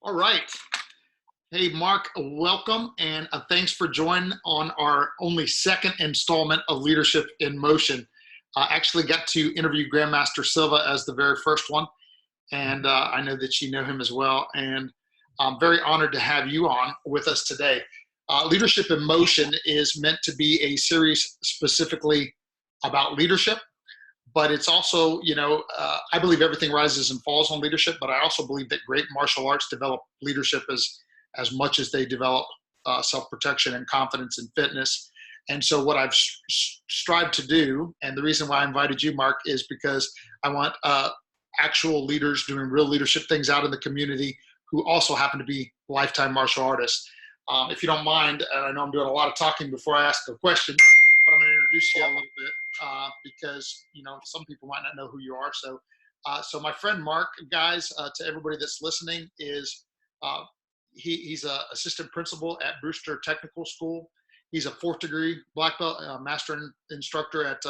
All right. Hey, Mark, welcome and thanks for joining on our only second installment of Leadership in Motion. I actually got to interview Grandmaster Silva as the very first one, and I know that you know him as well. And I'm very honored to have you on with us today. Leadership in Motion is meant to be a series specifically about leadership, but it's also, I believe everything rises and falls on leadership, but I also believe that great martial arts develop leadership as much as they develop self-protection and confidence and fitness. And so what I've strived to do, and the reason why I invited you, Mark, is because I want actual leaders doing real leadership things out in the community who also happen to be lifetime martial artists. If you don't mind, and I know I'm doing a lot of talking before I ask a question, but I'm going to introduce you a little bit because, some people might not know who you are. So my friend Mark, guys, to everybody that's listening, is he's an assistant principal at Brewster Technical School. He's a fourth degree black belt, master instructor at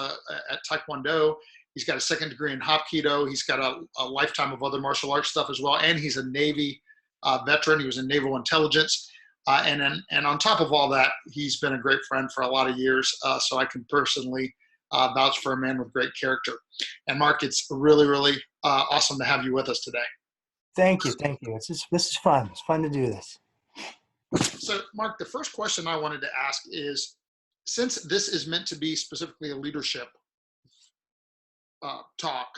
Taekwondo. He's got a second degree in Hapkido. He's got a lifetime of other martial arts stuff as well. And he's a Navy veteran. He was in naval intelligence. And on top of all that, he's been a great friend for a lot of years. So I can personally vouch for a man with great character. And Mark, it's really, really awesome to have you with us today. Thank you. This is fun. It's fun to do this. So, Mark, the first question I wanted to ask is, since this is meant to be specifically a leadership talk,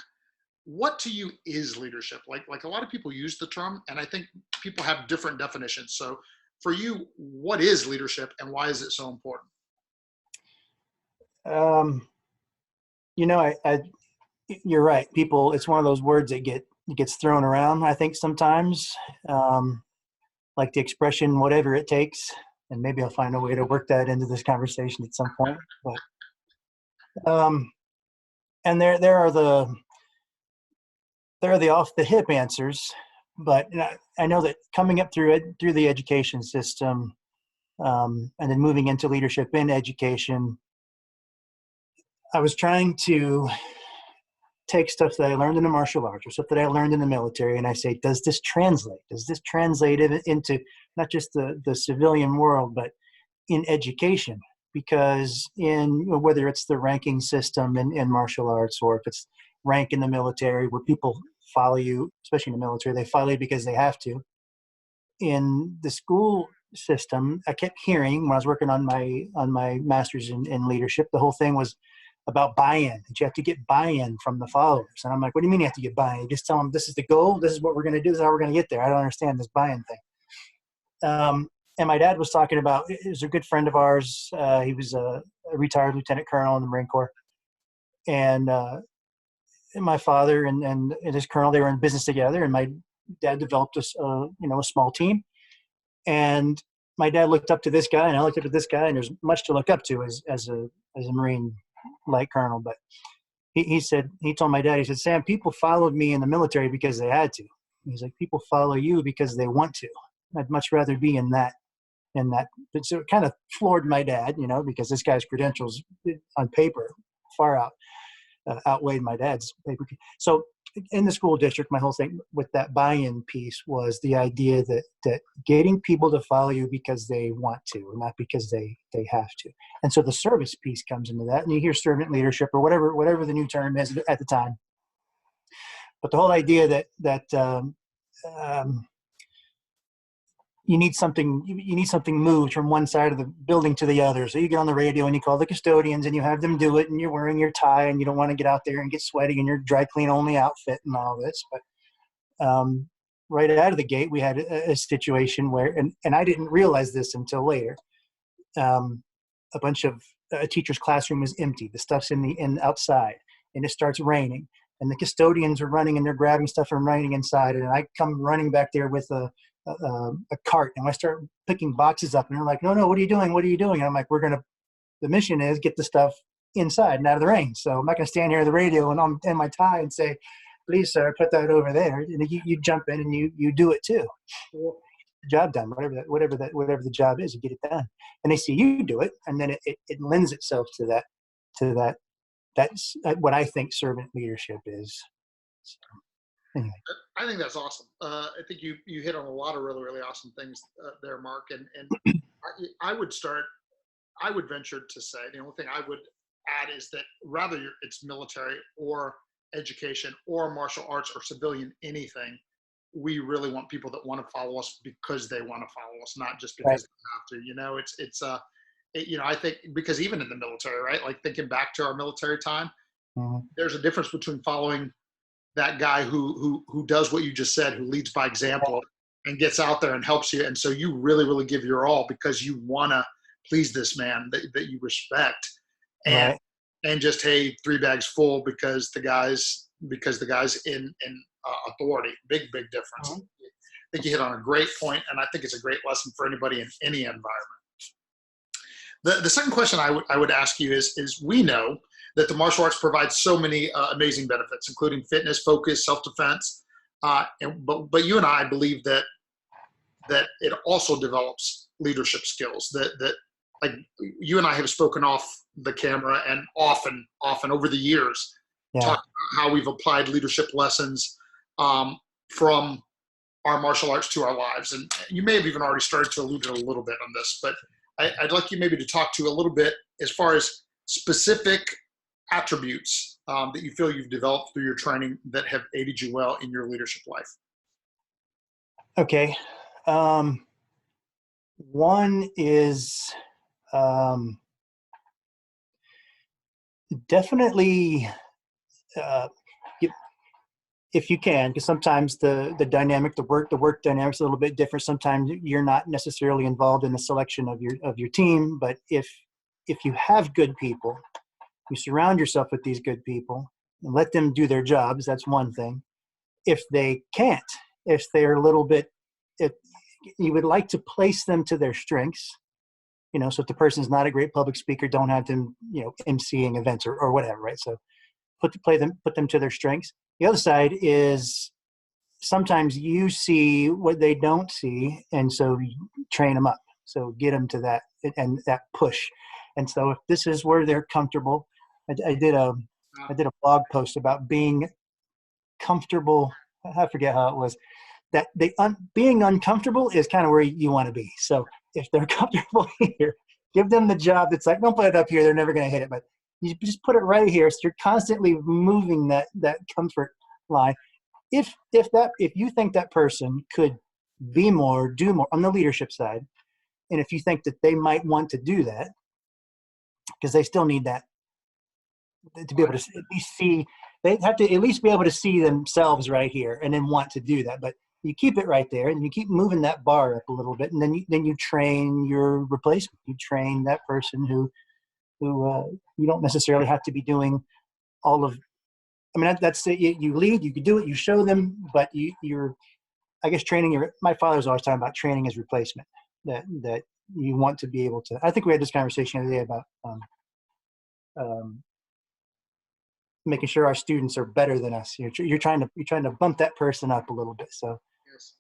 what to you is leadership? Like a lot of people use the term, and I think people have different definitions. So, for you, what is leadership, and why is it so important? You're right. People, it's one of those words that gets thrown around, I think, sometimes, like the expression, whatever it takes, and maybe I'll find a way to work that into this conversation at some point. But, and there are the off the hip answers, but I know that coming up through the education system, and then moving into leadership in education, I was trying to take stuff that I learned in the martial arts or stuff that I learned in the military, and I say, does this translate? Does this translate into not just the civilian world, but in education? Because whether it's the ranking system in martial arts, or if it's rank in the military where people follow you, especially in the military, they follow you because they have to. In the school system, I kept hearing when I was working on my master's in leadership, the whole thing was about buy-in, that you have to get buy-in from the followers. And I'm like, what do you mean you have to get buy-in? You just tell them this is the goal, this is what we're going to do, this is how we're going to get there. I don't understand this buy-in thing. And my dad was talking about, he was a good friend of ours. He was a retired lieutenant colonel in the Marine Corps. And my father and his colonel, they were in business together, and my dad developed a small team. And my dad looked up to this guy, and I looked up to this guy, and there's much to look up to as a Marine light colonel. But he told my dad, he said, Sam, people followed me in the military because they had to. He's like, people follow you because they want to. I'd much rather be in that. So it kind of floored my dad, because this guy's credentials on paper far outweighed my dad's paper. So in the school district, my whole thing with that buy-in piece was the idea that getting people to follow you because they want to, not because they have to. And so the service piece comes into that, and you hear servant leadership or whatever the new term is at the time. But the whole idea that you need something moved from one side of the building to the other. So you get on the radio and you call the custodians and you have them do it, and you're wearing your tie and you don't want to get out there and get sweaty in your dry clean only outfit and all this. But right out of the gate, we had a situation where, and I didn't realize this until later, a bunch of a teacher's classroom was empty. The stuff's in outside, and it starts raining. And the custodians are running and they're grabbing stuff from raining inside. And I come running back there with a cart, and I start picking boxes up, and they're like, no, what are you doing? And I'm like, the mission is get the stuff inside and out of the rain. So I'm not going to stand here at the radio and I'm in my tie and say, please, sir, put that over there. And you jump in and you do it too. Job done, whatever the job is, you get it done. And they see you do it, and then it lends itself to that. That's what I think servant leadership is. So. Anyway. I think that's awesome. I think you hit on a lot of really, really awesome things there, Mark. And I would start. I would venture to say the only thing I would add is that it's military or education or martial arts or civilian anything, we really want people that want to follow us because they want to follow us, not just Right. because they have to. I think because even in the military, right? Like thinking back to our military time, Mhm. there's a difference between following that guy who does what you just said, who leads by example and gets out there and helps you. And so you really, really give your all because you want to please this man that you respect, and Right. just, hey, three bags full because the guys in authority. Big difference. Mhm. I think you hit on a great point, and I think it's a great lesson for anybody in any environment. The second question I would ask you is we know that the martial arts provides so many amazing benefits, including fitness, focus, self defense, but you and I believe that it also develops leadership skills. That like you and I have spoken off the camera and often over the years Yeah. talked about how we've applied leadership lessons from our martial arts to our lives. And you may have even already started to allude to a little bit on this, but I'd like you maybe to talk to a little bit as far as specific attributes that you feel you've developed through your training that have aided you well in your leadership life. Okay. Um, One is um, definitely uh, y- if you can, because sometimes the dynamic, the work dynamics a little bit different. Sometimes you're not necessarily involved in the selection of your team, but if you have good people, you surround yourself with these good people and let them do their jobs. That's one thing. If they can't, if they're a little bit, if you would like to place them to their strengths, so if the person's not a great public speaker, don't have them, emceeing events or whatever, right? So put them to their strengths. The other side is sometimes you see what they don't see, and so you train them up. So get them to that and that push. And so if this is where they're comfortable, I did a blog post about being comfortable. I forget how it was. That being uncomfortable is kind of where you want to be. So if they're comfortable here, give them the job that's like, don't put it up here, they're never going to hit it, but you just put it right here. So you're constantly moving that comfort line. If you think that person could be more, do more on the leadership side, and if you think that they might want to do that, because they still need that to be able to at least see, they have to at least be able to see themselves right here and then want to do that. But you keep it right there and you keep moving that bar up a little bit, and then you train your replacement. You train that person who you don't necessarily have to be doing all of. I mean, that's it. You lead, you can do it, you show them, but you're, I guess, training your. My father's always talking about training as replacement. That you want to be able to. I think we had this conversation the other day about um, making sure our students are better than us. You're trying to bump that person up a little bit. So Yes.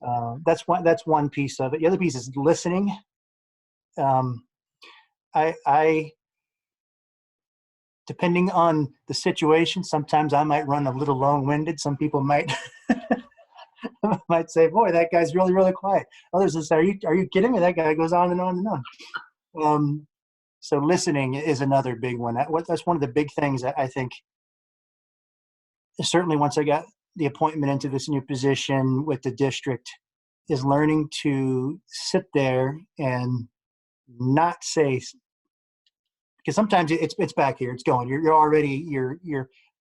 that's one piece of it. The other piece is listening. Um, I depending on the situation, sometimes I might run a little long-winded. Some people might might say, "Boy, that guy's really really quiet." Others will say, "Are you kidding me? That guy goes on and on and on." So listening is another big one. That's one of the big things that I think. Certainly, once I got the appointment into this new position with the district, is learning to sit there and not say, because sometimes it's back here, it's going. You're already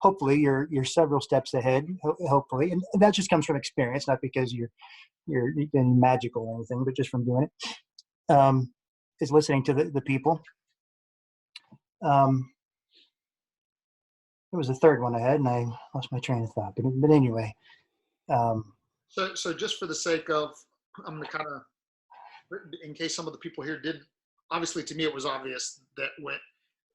hopefully you're several steps ahead, hopefully, and that just comes from experience, not because you're getting magical or anything, but just from doing it. Is listening to the people. Um, there was a third one I had, and I lost my train of thought. But anyway, um, So just for the sake of, I'm going to kind of, in case some of the people here didn't, obviously to me it was obvious that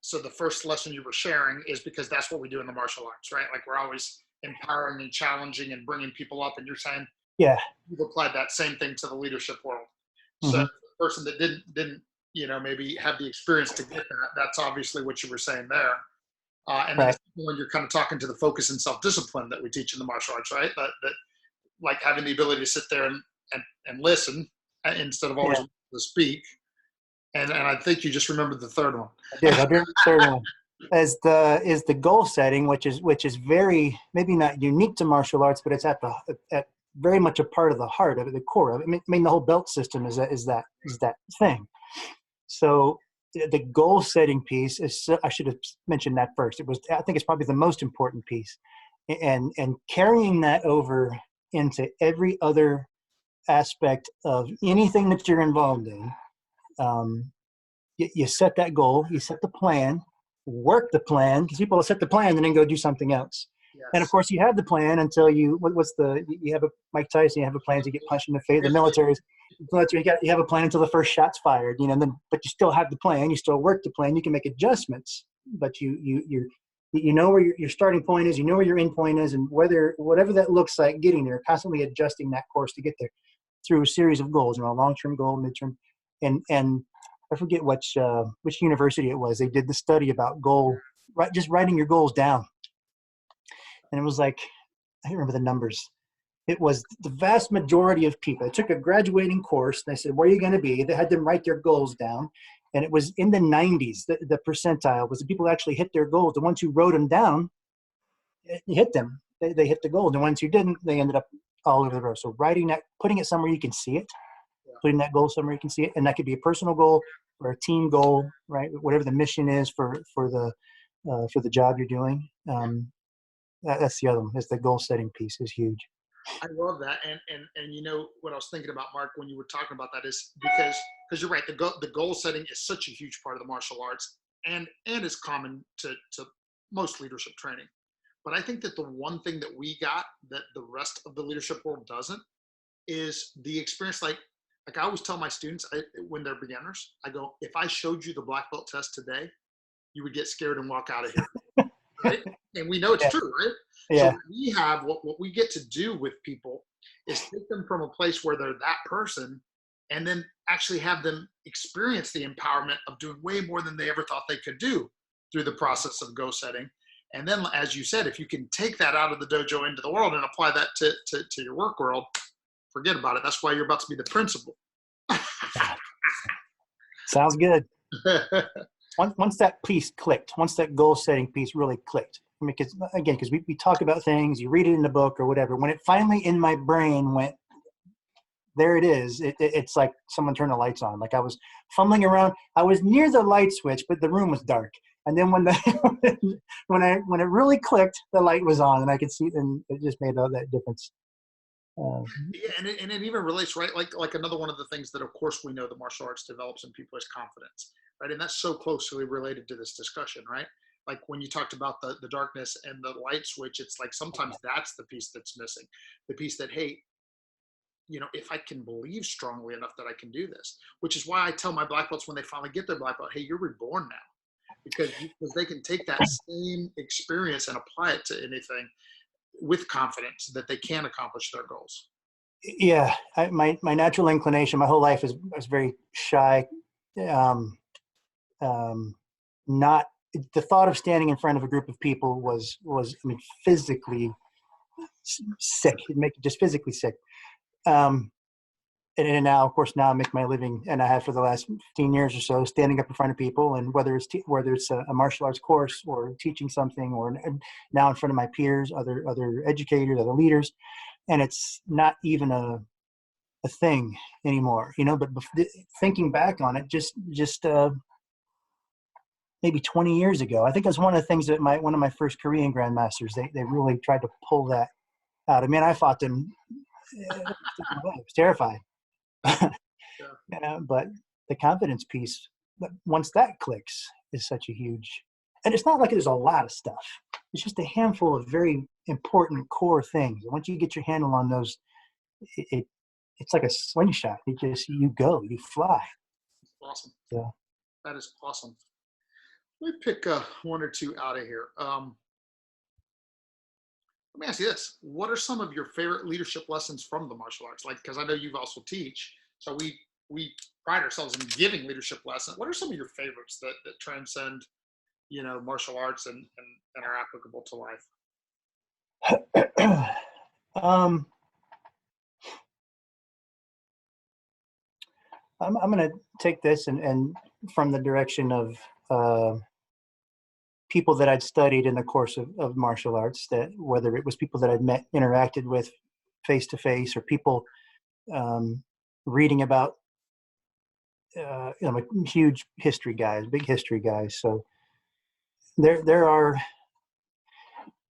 so the first lesson you were sharing is because that's what we do in the martial arts, right? Like we're always empowering and challenging and bringing people up, and you're saying yeah. you've applied that same thing to the leadership world. So Hmm. the person that didn't maybe have the experience to get that, that's obviously what you were saying there. And then the Right. when you're kind of talking to the focus and self-discipline that we teach in the martial arts, right? That like having the ability to sit there and listen instead of always Yeah, to speak. And I think you just remembered the third one. I did. I remember the third one. Is the goal setting, which is very maybe not unique to martial arts, but it's at very much a part of the heart of it, the core of it. I mean the whole belt system is that thing. So the goal setting piece is, I should have mentioned that first. I think it's probably the most important piece, and carrying that over into every other aspect of anything that you're involved in. You set that goal, you set the plan, work the plan, because people will set the plan and then go do something else. And of Yes. course, you have the plan until you have a Mike Tyson, you have a plan to get punched in the face. The military, you have a plan until the first shot's fired, but you still have the plan, you still work the plan, you can make adjustments, but you know where your starting point is, you know where your end point is, and whatever that looks like getting there, constantly adjusting that course to get there through a series of goals, a long-term goal, midterm, and I forget which university it was. They did the study about just writing your goals down, and it was like, I don't remember the numbers. It was the vast majority of people. They took a graduating course. And they said, "Where are you going to be?" They had them write their goals down, and it was in the 90s. The percentile was the people who actually hit their goals. The ones who wrote them down, hit them. They hit the goal. The ones who didn't, they ended up all over the road. So writing that, putting it somewhere you can see it, putting that goal somewhere you can see it, and that could be a personal goal or a team goal, right? Whatever the mission is for the job you're doing. That's the other one. Is the goal setting piece is huge. I love that. And you know what I was thinking about, Mark, when you were talking about that is because you're right, the goal setting is such a huge part of the martial arts and is common to most leadership training. But I think that the one thing that we got that the rest of the leadership world doesn't is the experience. Like I always tell my students when they're beginners, I go, if I showed you the black belt test today, you would get scared and walk out of here, right? And we know it's Yeah. true, right? So Yeah. we have what we get to do with people is take them from a place where they're that person and then actually have them experience the empowerment of doing way more than they ever thought they could do through the process of goal setting. And then, as you said, if you can take that out of the dojo into the world and apply that to your work world, forget about it. That's why you're about to be the principal. Sounds good. Once that piece clicked, once that goal setting piece really clicked, I mean, because we talk about things, you read it in the book or whatever. When it finally in my brain went, there it is. It's like someone turned the lights on. Like I was fumbling around. I was near the light switch, but the room was dark. And then when when it really clicked, the light was on, and I could see, and it just made all that difference. Yeah, and it even relates, right? Like another one of the things that, of course, we know the martial arts develops in people is confidence, right? And that's so closely related to this discussion, right? Like when you talked about the darkness and the light switch, it's like sometimes that's the piece that's missing, the piece that, hey, if I can believe strongly enough that I can do this, which is why I tell my black belts when they finally get their black belt, hey, you're reborn now, because they can take that same experience and apply it to anything with confidence that they can accomplish their goals. Yeah, my natural inclination, my whole life is very shy. Um, not the thought of standing in front of a group of people was I mean physically sick. It'd make you just physically sick. And now, of course, now I make my living, and I have for the last 15 years or so, standing up in front of people, and whether it's a martial arts course or teaching something, or now in front of my peers, other educators, other leaders, and it's not even a thing anymore, But thinking back on it, just maybe 20 years ago, I think it was one of the things that one of my first Korean grandmasters, they really tried to pull that out. I mean, I fought them. I was terrified. But the confidence piece, once that clicks, is such a huge, and it's not like there's a lot of stuff. It's just a handful of very important core things. And once you get your handle on those, it's like a slingshot. You go, you fly. Awesome. Yeah. That is awesome. Let me pick one or two out of here. Let me ask you this: what are some of your favorite leadership lessons from the martial arts? Like, because I know you've also teach, so we pride ourselves in giving leadership lessons. What are some of your favorites that transcend, martial arts and are applicable to life? um, I'm going to take this and from the direction of people that I'd studied in the course of martial arts, that whether it was people that I'd met, interacted with face to face, or people reading about, I'm a huge history guys, big history guys. So there are,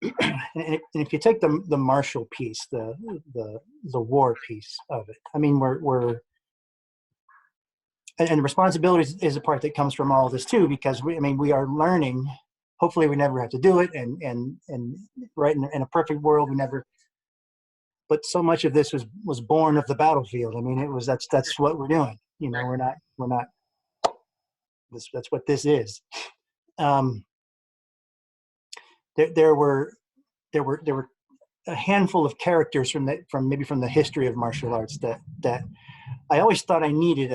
and if you take the martial piece, the war piece of it, I mean, we're and responsibility is a part that comes from all of this too, because we are learning. Hopefully we never have to do it, and right in a perfect world we never. But so much of this was born of the battlefield. I mean, that's what we're doing. We're not. That's what this is. There were a handful of characters from the history of martial arts that I always thought I needed.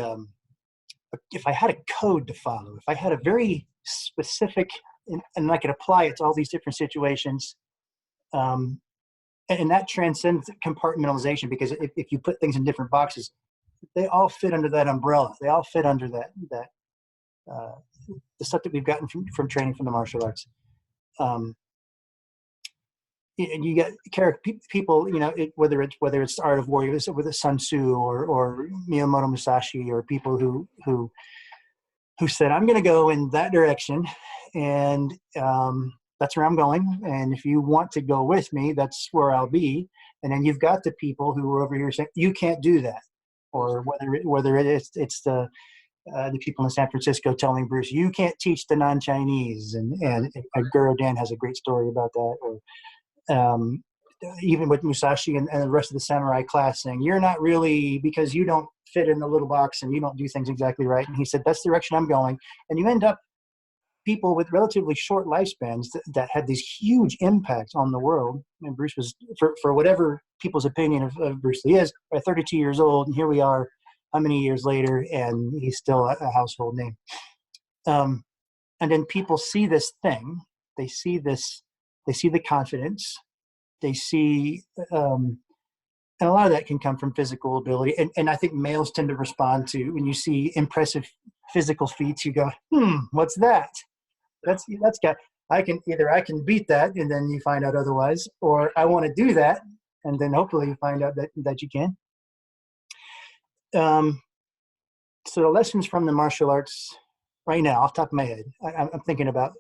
If I had a code to follow, if I had a very specific, and I could apply it to all these different situations, and that transcends compartmentalization, because if you put things in different boxes, they all fit under that umbrella. They all fit under that the stuff that we've gotten from training from the martial arts. And you get people, whether it's the art of warrior, with Sun Tzu or Miyamoto Musashi, or people who said, I'm going to go in that direction, and that's where I'm going. And if you want to go with me, that's where I'll be. And then you've got the people who are over here saying, you can't do that. Or whether it's the people in San Francisco telling Bruce, you can't teach the non-Chinese. And Guru Dan has a great story about that. Or even with Musashi and the rest of the samurai class saying, you're not really, because you don't fit in the little box and you don't do things exactly right. And he said, that's the direction I'm going. And you end up people with relatively short lifespans that had these huge impacts on the world. And Bruce was, for whatever people's opinion of Bruce Lee is, 32 years old, and here we are how many years later, and he's still a household name. And then people see this thing, they see the confidence, they see, and a lot of that can come from physical ability. And I think males tend to respond to, when you see impressive physical feats, you go, what's that? That's got, I can beat that, and then you find out otherwise, or I want to do that, and then hopefully you find out that you can. So the lessons from the martial arts right now, off the top of my head, I'm thinking about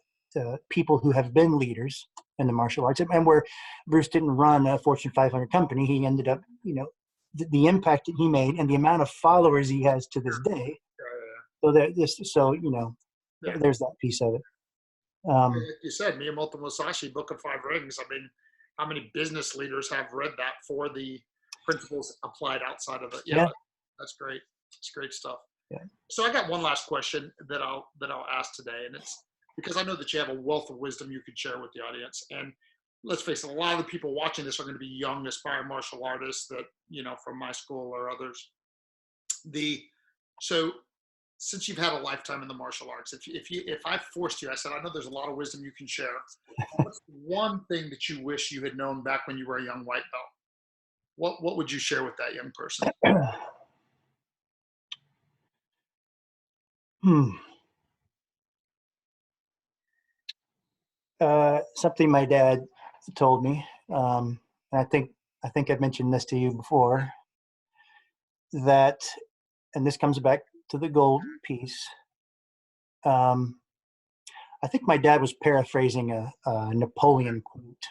people who have been leaders in the martial arts, and where Bruce didn't run a Fortune 500 company, he ended up, the impact that he made and the amount of followers he has to this day. There's that piece of it. Like you said, Miyamoto Musashi, Book of Five Rings. I mean, how many business leaders have read that for the principles applied outside of it? Yeah. That's great. It's great stuff. Yeah. So I got one last question that I'll ask today, and it's because I know that you have a wealth of wisdom you could share with the audience. And let's face it, a lot of the people watching this are going to be young, aspiring martial artists that, from my school or others. So since you've had a lifetime in the martial arts, if I forced you, I said, I know there's a lot of wisdom you can share. What's one thing that you wish you had known back when you were a young white belt? What would you share with that young person? Something my dad told me, and I think I've mentioned this to you before, that, and this comes back to the gold piece. I think my dad was paraphrasing a Napoleon quote.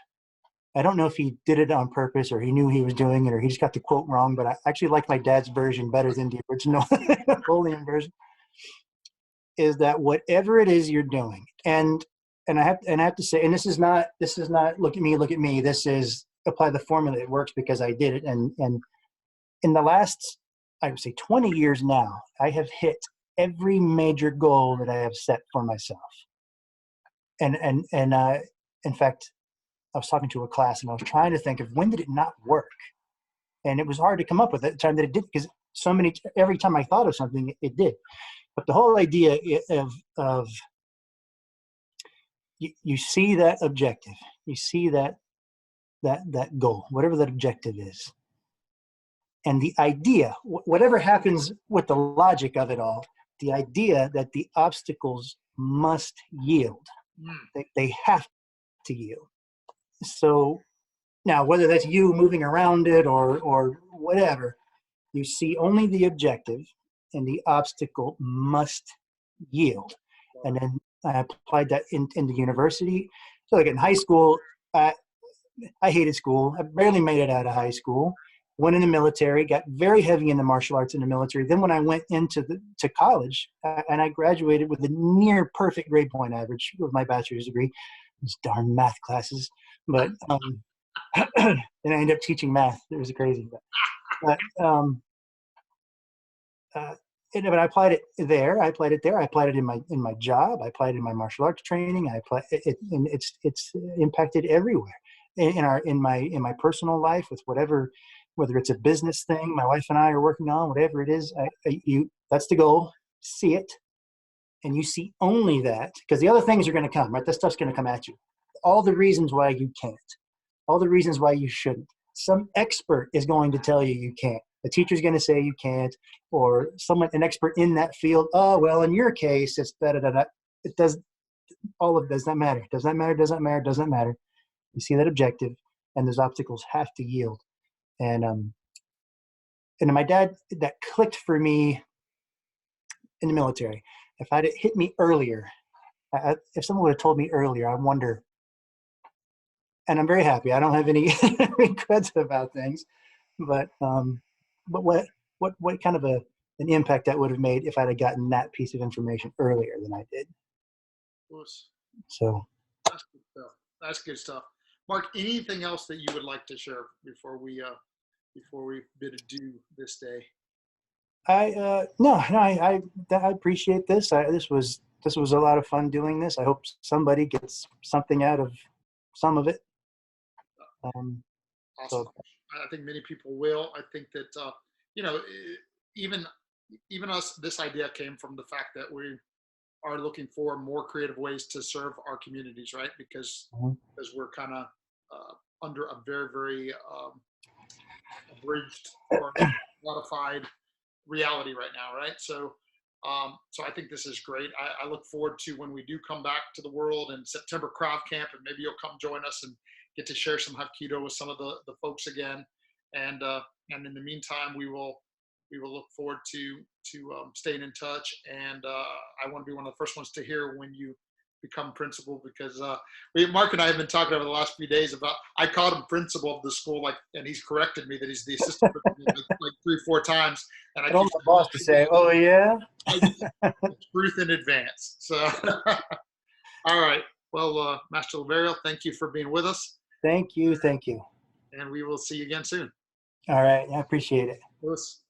I don't know if he did it on purpose, or he knew he was doing it, or he just got the quote wrong, but I actually like my dad's version better than the original Napoleon version. Is that whatever it is you're doing, and I have to say, and this is not look at me. This is apply the formula. It works because I did it, and in the last, I would say 20 years now, I have hit every major goal that I have set for myself. And in fact, I was talking to a class, and I was trying to think of when did it not work, and it was hard to come up with it. The time that it did, because every time I thought of something, it did. But the whole idea of you see that objective, you see that goal, whatever that objective is. And the idea, whatever happens with the logic of it all, the idea that the obstacles must yield. They have to yield. So now, whether that's you moving around it or whatever, you see only the objective and the obstacle must yield. And then I applied that in the university. So like in high school, I hated school. I barely made it out of high school. Went in the military, got very heavy in the martial arts in the military. Then when I went to college, and I graduated with a near perfect grade point average with my bachelor's degree, those darn math classes. But then I ended up teaching math. It was crazy. But I applied it there. I applied it there. I applied it in my job. I applied it in my martial arts training. I applied it, and it's impacted everywhere in my personal life with whatever. Whether it's a business thing my wife and I are working on, whatever it is, that's the goal. See it, and you see only that, because the other things are going to come, right? That stuff's going to come at you. All the reasons why you can't, all the reasons why you shouldn't. Some expert is going to tell you can't. The teacher's going to say you can't, or an expert in that field. Oh, well, in your case, it's da-da-da-da. It does, all of it does not matter. Does not matter, does not matter, does not matter. You see that objective, and those obstacles have to yield. And my dad, that clicked for me in the military. If it hit me earlier, if someone would have told me earlier, I wonder. And I'm very happy. I don't have any regrets about things, but what kind of an impact that would have made if I'd have gotten that piece of information earlier than I did. So that's good stuff. That's good stuff. Mark, anything else that you would like to share before we bid adieu this day? I appreciate this. This was a lot of fun doing this. I hope somebody gets something out of some of it. Awesome. So. I think many people will. I think that even us, this idea came from the fact that we are looking for more creative ways to serve our communities, right? Because we're kind of under a very, very abridged or modified reality right now, right? So I think this is great. I look forward to when we do come back to the world in September Krav Camp, and maybe you'll come join us and get to share some Hapkido with some of the folks again. And in the meantime, we will look forward to staying in touch. And I want to be one of the first ones to hear when you become principal, because Mark and I have been talking over the last few days about, I called him principal of the school, and he's corrected me that he's the assistant principal like 3-4 times. And I told my boss to say, "Oh yeah." Truth in advance. So, all right. Well, Master Liverio, thank you for being with us. Thank you. And we will see you again soon. All right. I appreciate it. Lewis.